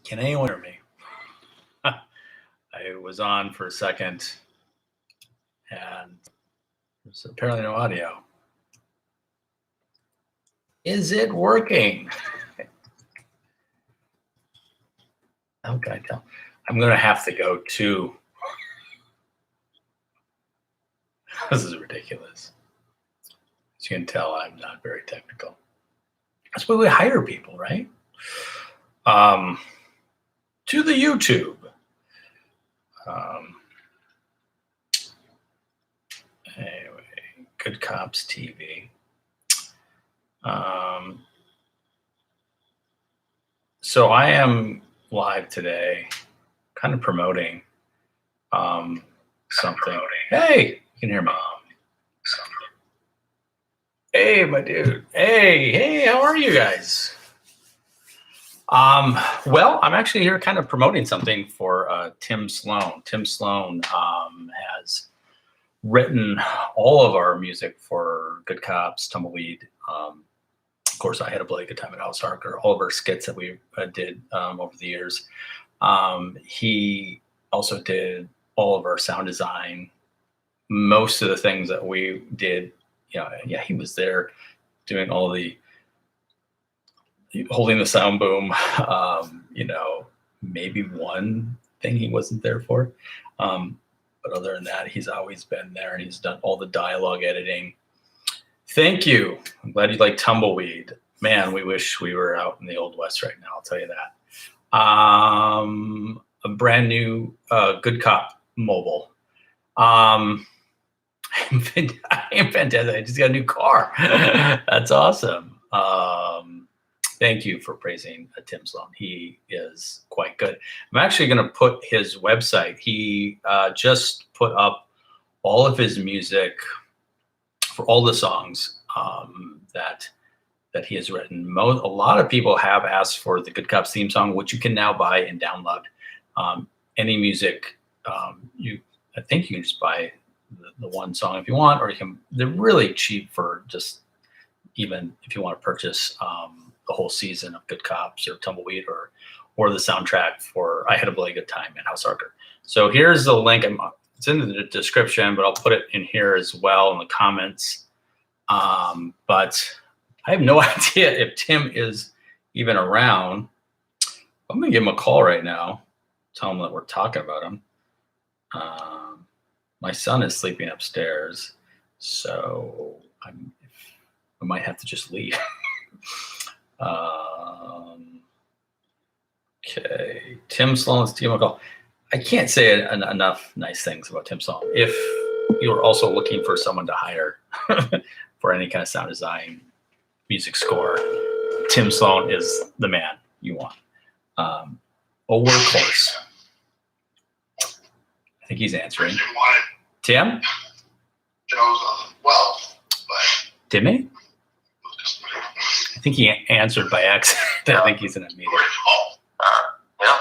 Can anyone hear me? I was on for a second and there's apparently no audio. Is it working? Okay, I'm going to have to go to. This is ridiculous. As you can tell, I'm not very technical. That's why we hire people, right? To the YouTube. Anyway, Good Cops TV. So I am live today, kind of promoting something. Hey, you can hear me. Hey, my dude. Hey, how are you guys? Well, I'm actually here kind of promoting something for Tim Sloan. Tim Sloan has written all of our music for Good Cops, Tumbleweed. Of course, I Had a Bloody Good Time at House Harker, all of our skits that we did over the years. He also did all of our sound design, most of the things that we did. Yeah, he was there doing all the holding the sound boom. Maybe one thing he wasn't there for. But other than that, he's always been there and he's done all the dialogue editing. Thank you. I'm glad you like Tumbleweed. Man, we wish we were out in the Old West right now, I'll tell you that. A brand new Good Cop mobile. I am fantastic. I just got a new car. That's awesome. Thank you for praising Tim Sloan. He is quite good. I'm actually going to put his website. He just put up all of his music for all the songs that he has written. A lot of people have asked for the Good Cops theme song, which you can now buy and download. Any music, I think you can just buy the one song if you want, or they're really cheap for just even if you want to purchase the whole season of Good Cops or Tumbleweed or the soundtrack for I Had a Bloody Good Time at House Harker. So here's the link. It's in the description, but I'll put it in here as well in the comments. But I have no idea if Tim is even around. I'm gonna give him a call right now. Tell him that we're talking about him. My son is sleeping upstairs, so I might have to just leave. Okay, Tim Sloan's team call. I can't say enough nice things about Tim Sloan. If you're also looking for someone to hire for any kind of sound design, music score, Tim Sloan is the man you want. A workhorse. I think he's answering. Tim? Timmy? I think he answered by accident. I think he's in a meeting. Yeah.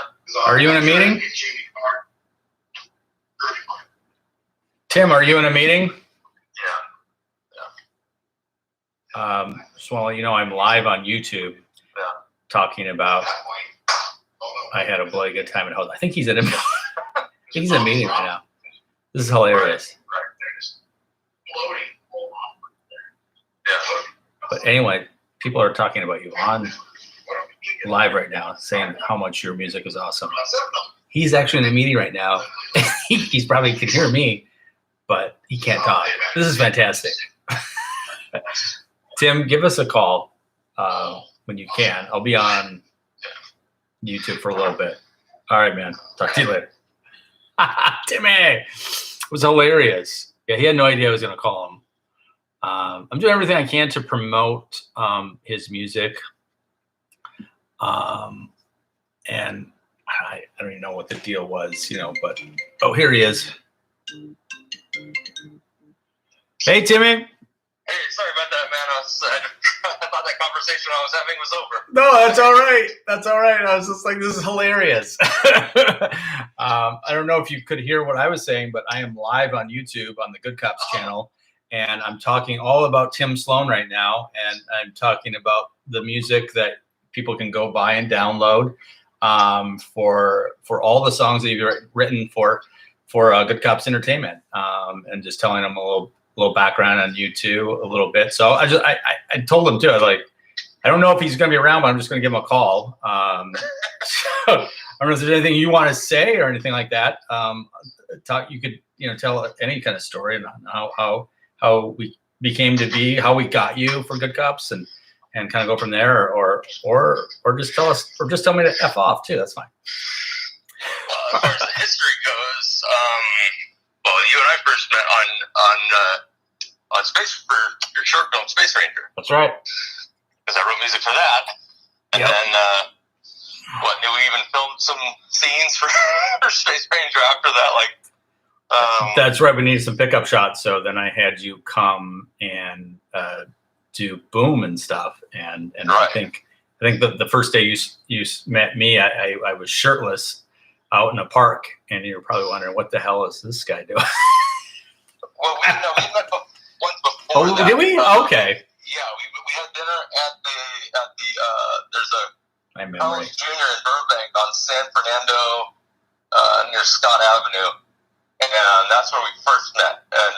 Are you in a meeting? Tim, are you in a meeting? Yeah. Just want to let you know I'm live on YouTube talking about I Had a Bloody Good Time at House. I think he's in a meeting right now. This is hilarious. But anyway, people are talking about you on live right now, saying how much your music is awesome. He's actually in a meeting right now. He's probably can hear me, but he can't talk. This is fantastic. Tim, give us a call when you can. I'll be on YouTube for a little bit. All right, man. Talk to you later. Timmy! It was hilarious. Yeah, he had no idea I was going to call him. I'm doing everything I can to promote his music. And I don't even know what the deal was, but here he is. Hey, Timmy. Hey, sorry about that, man. I thought that conversation I was having was over. No, that's all right. That's all right. I was just like, this is hilarious. I don't know if you could hear what I was saying, but I am live on YouTube on the Good Cops channel. And I'm talking all about Tim Sloan right now. And I'm talking about the music that people can go buy and download. for all the songs that you've written for Good Cops Entertainment, and just telling them a little background on you too, a little bit. So I told him too. I was like, I don't know if he's going to be around, but I'm just going to give him a call. So I don't know if there's anything you want to say or anything like that. You could tell any kind of story and how we became to be, how we got you for Good Cops, and kind of go from there, or just tell us, or just tell me to F off too. That's fine. As far as the history goes, well, you and I first met on Space, for your short film Space Ranger. That's right. Because I wrote music for that, and then we even filmed some scenes for Space Ranger after that. That's right. We needed some pickup shots, so then I had you come and do boom and stuff, and right. I think the first day you met me, I was shirtless out in a park, and you were probably wondering, what the hell is this guy doing? Well, we met once before. Oh, did we? Okay. Yeah, we had dinner at the there's a College Junior in Burbank on San Fernando near Scott Avenue, and that's where we first met. And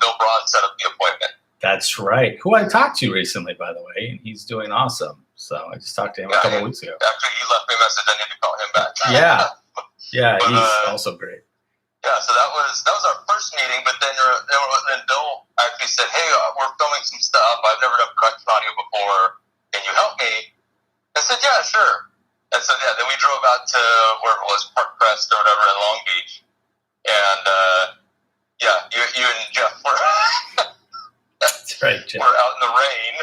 Bill Braun set up the appointment. That's right. Who I talked to recently, by the way, and he's doing awesome. So I just talked to him a couple of weeks ago. Actually, he left me a message. I need to call him back. Yeah, but, he's also great. Yeah, so that was our first meeting. But then Bill actually said, "Hey, we're filming some stuff. I've never done production audio before. Can you help me?" I said, "Yeah, sure." And so then we drove out to where it was, Park Crest or whatever in Long Beach, and you and Jeff were. That's right, Jeff. We're out in the rain.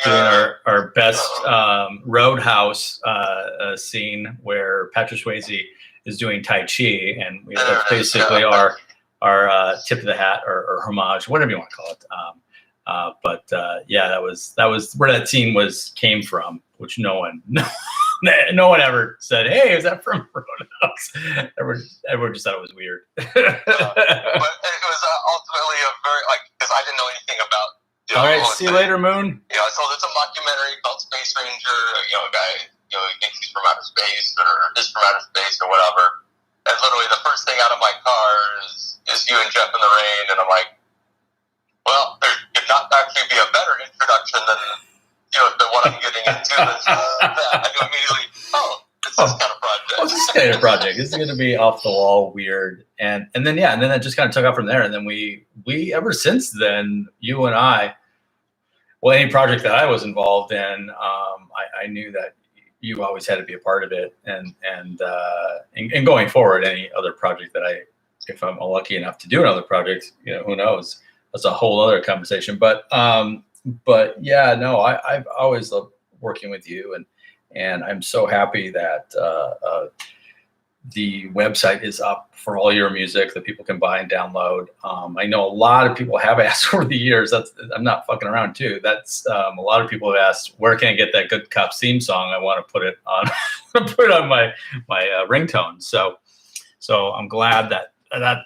Doing our best Roadhouse scene where Patrick Swayze is doing Tai Chi, and that's basically our tip of the hat or homage, whatever you want to call it. That was where that scene came from, which no one ever said, "Hey, is that from Roadhouse?" Everyone just thought it was weird. But it was ultimately because I didn't know anything about. All right, see you later, Moon. Yeah, so there's a documentary called Space Ranger. A guy, he thinks he's from outer space or is from outer space or whatever. And literally the first thing out of my car is you and Jeff in the rain, and I'm like, well, there could not actually be a better introduction than what I'm getting into. I knew immediately, it's this kind of project. It's this kind of project. This is going to be off the wall, weird, and then that just kind of took off from there. And then we ever since then, you and I, well, any project that I was involved in, I knew that you always had to be a part of it, and going forward, any other project that if I'm lucky enough to do another project, who knows? That's a whole other conversation. But yeah, no, I've always loved working with you, and I'm so happy that the website is up for all your music that people can buy and download. I know a lot of people have asked over the years. I'm not fucking around too. That's a lot of people have asked, where can I get that Good Cops theme song? I want to put it on my ringtone. So I'm glad that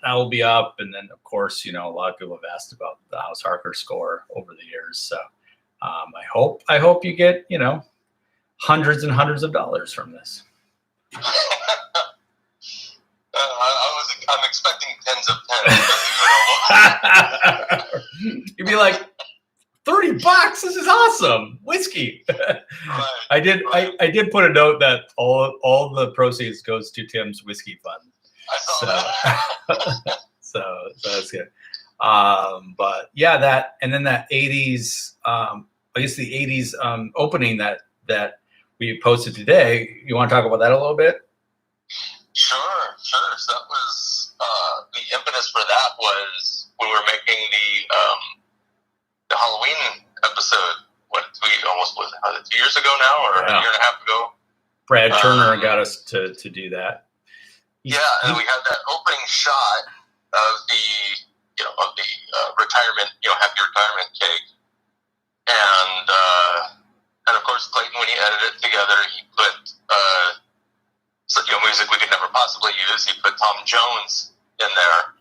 will be up. And then of course, a lot of people have asked about the House Harker score over the years. So I hope you get hundreds and hundreds of dollars from this. I'm expecting tens of tens. You'd be like, $30. This is awesome. Whiskey. Right, I did put a note that all the proceeds goes to Tim's whiskey fund. I saw that. so that's good. But yeah, that, and then that 80s, I guess the 80s opening that we posted today. You want to talk about that a little bit? Sure. So that was the impetus for that was when we were making the Halloween episode. What we almost was it 2 years ago now, or a year and a half ago? Brad Turner got us to do that. And we had that opening shot of the retirement, happy retirement cake, and of course Clayton, when he edited it together, he put music we could never possibly use. He put Tom Jones in there.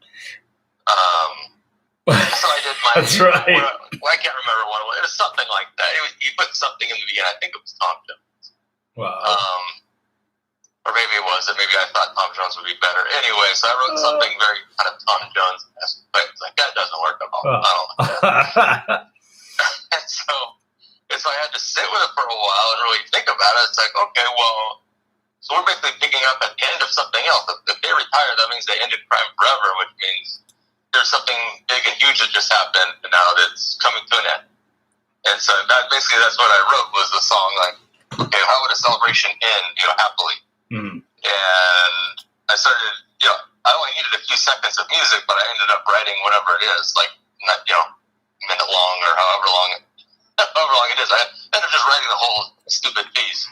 So I did my. That's right. I can't remember what it was. It was something like that. He put something in the beginning. I think it was Tom Jones. Wow. Or maybe it wasn't. Maybe I thought Tom Jones would be better. Anyway, so I wrote something very kind of Tom Jones, but like that doesn't work at all. I don't like that. and so I had to sit with it for a while and really think about it. It's like, okay, well, so we're basically picking up at the end of something else. If they retire, that means they ended crime forever, which means there's something big and huge that just happened, and now that's coming to an end. And so that's what I wrote, was the song, like, okay, how would a celebration end, happily? Mm-hmm. And I started, I only needed a few seconds of music, but I ended up writing whatever it is, like, not, minute long or however long it is. I ended up just writing the whole stupid piece,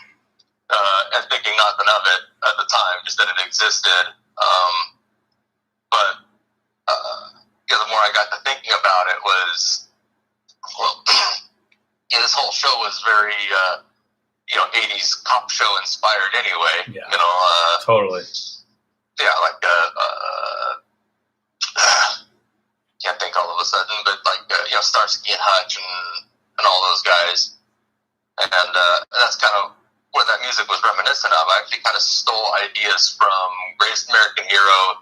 and thinking nothing of it at the time, just that it existed. But the more I got to thinking about it was, well, this whole show was very, 80s cop show inspired anyway. Yeah. Totally. Yeah, like, can't think all of a sudden, but like, Starsky and Hutch and all those guys. And that's kind of what that music was reminiscent of. I actually kind of stole ideas from Greatest American Hero,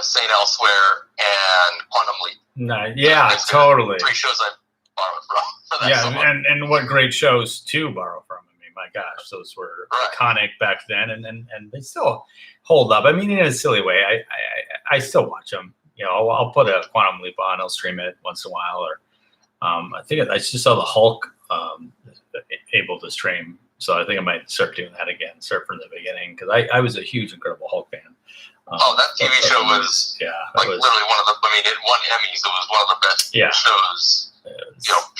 Saint Elsewhere, and Quantum Leap. Nice. Yeah, totally. 3 shows I borrowed from for that song. and what great shows to borrow from. I mean, my gosh, those were iconic back then, and they still hold up. I mean, in a silly way, I still watch them. I'll put a Quantum Leap on, I'll stream it once in a while, or I think I just saw the Hulk able to stream, so I think I might start doing that again, start from the beginning, because I was a huge Incredible Hulk fan. That TV show was literally one of the. I mean, it won Emmys. It was one of the best shows.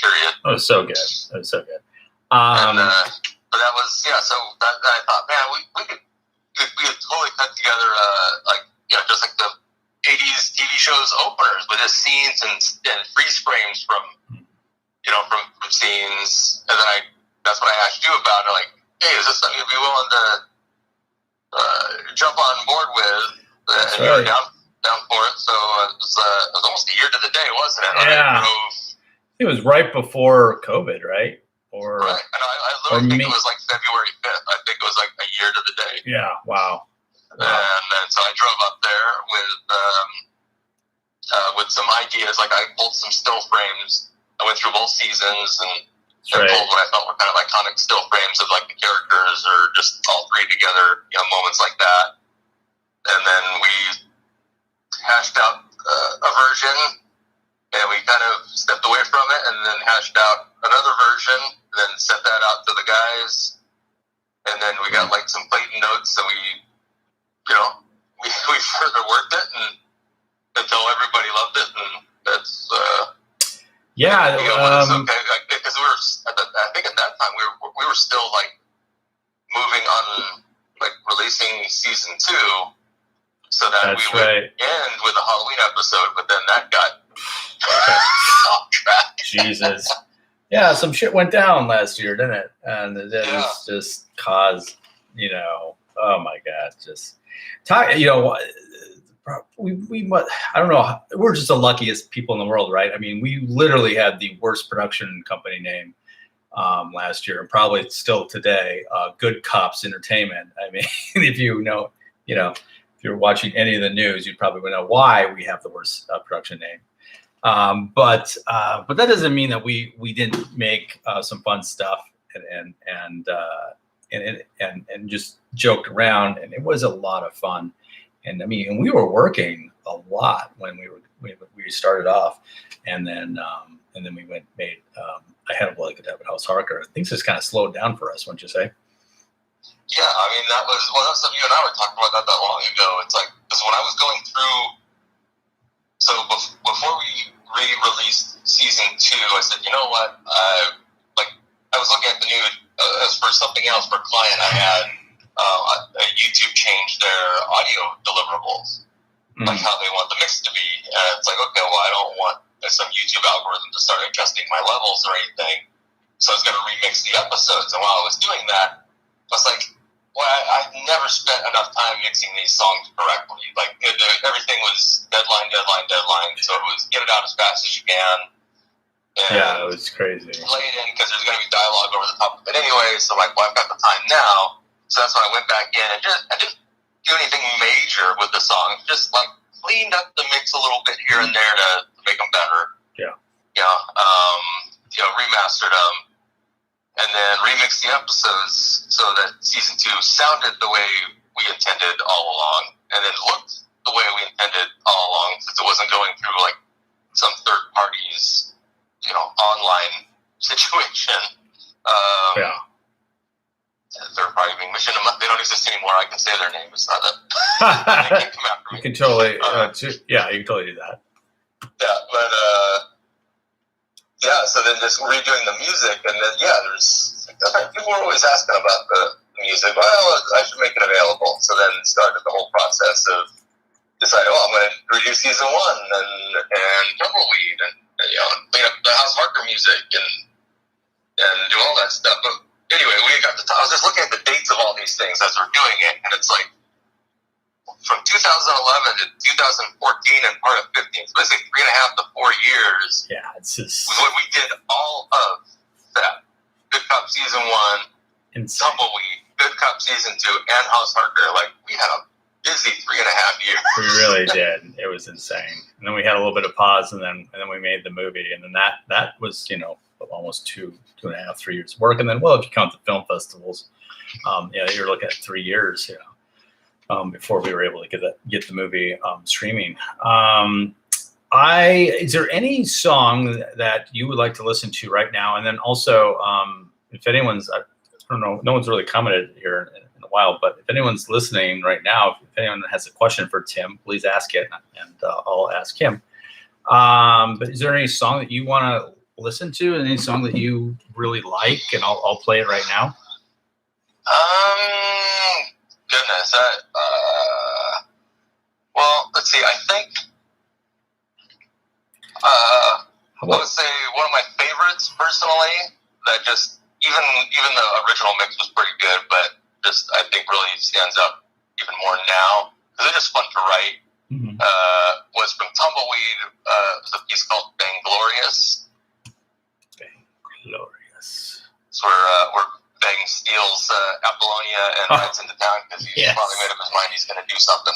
Period. It was so good. It was so good. But that was So that I thought, man, we could totally cut together just like the 80s TV shows openers with just scenes and freeze frames from scenes, and then that's what I asked you about. Like, hey, is this something you'd be willing to jump on board with? And you were down for it. So it was almost a year to the day, wasn't it? Yeah. It was right before COVID, right? Right. And I literally think it was like February 5th. I think it was like a year to the day. Yeah. Wow. And then so I drove up there with some ideas. Like, I pulled some still frames. I went through both seasons and pulled what I felt were kind of iconic still frames of like the characters, or just all 3 together, moments like that. And then we hashed out a version, and we kind of stepped away from it, and then hashed out another version, then sent that out to the guys, and then we got like some Clayton notes, and we further worked it until everybody loved it, and that's because we were I think at that time we were still like moving on, like releasing season 2, so that we would end with a Halloween episode, but then that got off track. Jesus. Yeah, some shit went down last year, didn't it? And it was just caused, oh my God, just talk. We I don't know. We're just the luckiest people in the world, right? I mean, we literally had the worst production company name last year, and probably still today. Good Cops Entertainment. I mean, if if you're watching any of the news, you probably would know why we have the worst production name. But that doesn't mean that we didn't make some fun stuff and just joked around, and it was a lot of fun. And I mean, we were working a lot when we started off, and then we made I had a like a House Harker. Things just kind of slowed down for us, wouldn't you say? Yeah, I mean that was something you and I were talking about that long ago. It's like, because when I was going through, so before we re-released season 2, I said, you know what, I was looking at the new as for something else for a client I had. YouTube changed their audio deliverables, like how they want the mix to be. And it's like, okay, well, I don't want some YouTube algorithm to start adjusting my levels or anything. So I was going to remix the episodes. And while I was doing that, I was like, well, I've never spent enough time mixing these songs correctly. Like, everything was deadline. So it was get it out as fast as you can. And Yeah, it was crazy. Play it in because there's going to be dialogue over the top of it anyway. So like, well, I've got the time now. So that's when I went back in and I didn't do anything major with the songs. Just like cleaned up the mix a little bit here and there to make them better. Yeah. Remastered them and then remixed the episodes so that season 2 sounded the way we intended all along, and then looked the way we intended all along, since it wasn't going through like some third party's online situation. Third party being Mission, they don't exist anymore. I can say their name. It's not that they can't come after me. You can totally, you can totally do that. Yeah, but so then just redoing the music, and then there's people were always asking about the music. Well, I should make it available. So then started the whole process of deciding, I'm going to redo season 1 and Tumbleweed and clean up the House Harker music and do all that stuff. But anyway, I was just looking at the dates of all these things as we're doing it, and it's like from 2011 to 2014 and part of 15, so basically 3.5 to 4 years. Yeah, it's just we did all of that. Good Cop season 1, Tumbleweed, Good Cop season 2, and House Harker. Like, we had a busy 3.5 years. We really did. It was insane. And then we had a little bit of pause, and then we made the movie, and then that was almost 2.5, 3 years work, and then if you count the film festivals, you're looking at 3 years, before we were able to get the movie streaming. Is there any song that you would like to listen to right now? And then also, if anyone's, I don't know, no one's really commented here in a while, but if anyone's listening right now, if anyone has a question for Tim, please ask it, and I'll ask him. But is there any song that you want to listen to, and any song that you really like? And I'll play it right now. Goodness, well, let's see. I think I would say one of my favorites personally. That just even the original mix was pretty good, but just I think really stands up even more now because it's just fun to write. Mm-hmm. Was from Tumbleweed. It was a piece called "Vainglorious." Vainglorious. It's where Bang steals Apollonia and rides into town because he's probably made up his mind he's going to do something.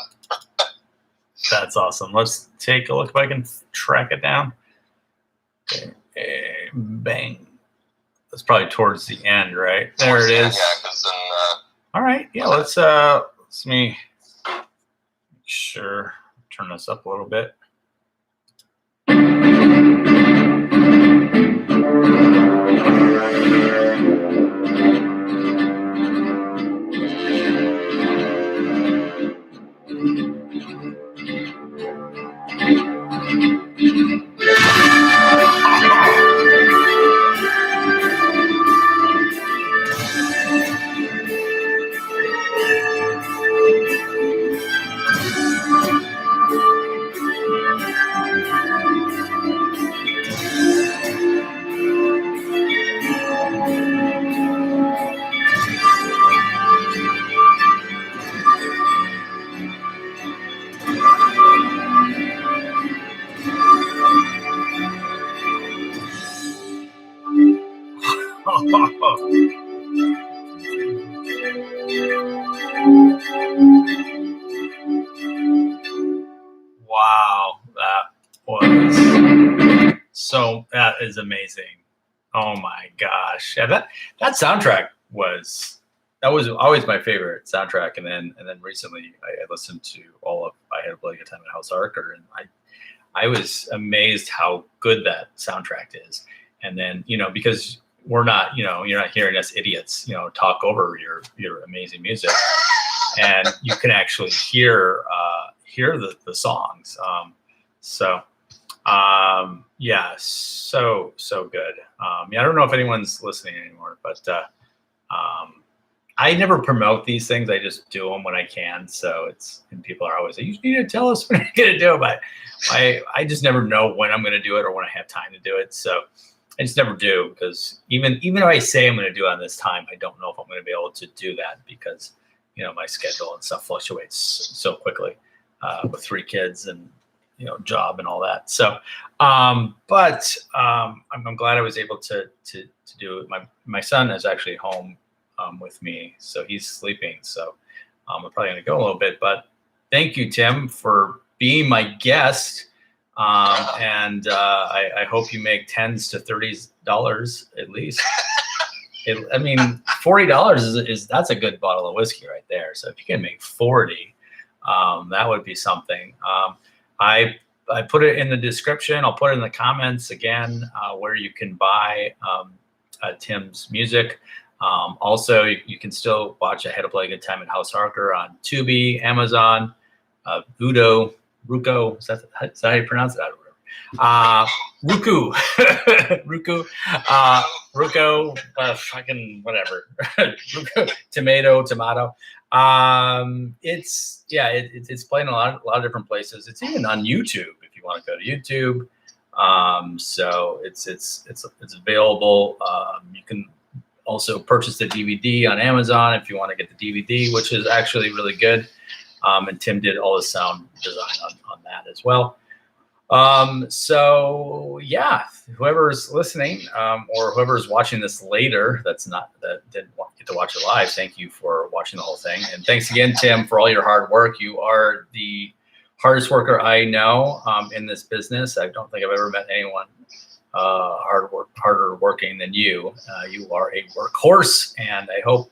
That's awesome. Let's take a look if I can track it down. Okay. Bang. That's probably towards the end, right? There it is. Yeah, because then. All right. Yeah. Let me make sure. Turn this up a little bit. Wow, that is amazing. Oh my gosh. Yeah, that soundtrack was always my favorite soundtrack, and then recently I listened to I Had a Bloody Good Time at House Harker, and I was amazed how good that soundtrack is. And then, because we're not, you're not hearing us idiots, talk over your amazing music, and you can actually hear the songs. So good. I don't know if anyone's listening anymore, but I never promote these things. I just do them when I can. And people are always like, you need to tell us when you're going to do it. But I just never know when I'm going to do it or when I have time to do it. So I just never do, because even if I say I'm going to do it on this time, I don't know if I'm going to be able to do that because, my schedule and stuff fluctuates so quickly with 3 kids and, job and all that. So, I'm glad I was able to do it. My son is actually home with me, so he's sleeping. So I'm probably going to go a little bit, but thank you, Tim, for being my guest. And I hope you make $10s to $30s at least. I mean, $40 is that's a good bottle of whiskey right there. So if you can make 40, that would be something. I put it in the description. I'll put it in the comments again where you can buy Tim's music. Also, you can still watch I Had to Play a Good Time at House Harker on Tubi, Amazon, Vudo, Ruko. Is that how you pronounce it? I don't remember. Ruku, Ruko, fucking whatever. Ruko, tomato. It's playing a lot of different places. It's even on YouTube if you want to go to YouTube. So it's available. You can also purchase the DVD on Amazon if you want to get the DVD, which is actually really good. And Tim did all the sound design on that as well. So yeah, whoever's listening, or whoever's watching this later, that didn't get to watch it live, thank you for watching the whole thing. And thanks again, Tim, for all your hard work. You are the hardest worker I know, in this business. I don't think I've ever met anyone, harder working than you. You are a workhorse, and I hope,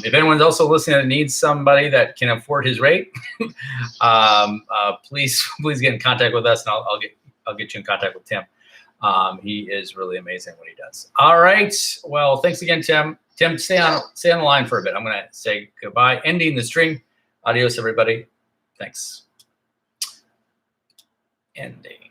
if anyone's also listening that needs somebody that can afford his rate, please get in contact with us, and I'll get you in contact with Tim. He is really amazing what he does. All right. Well, thanks again, Tim. Tim, stay on the line for a bit. I'm going to say goodbye, ending the stream. Adios, everybody. Thanks. Ending.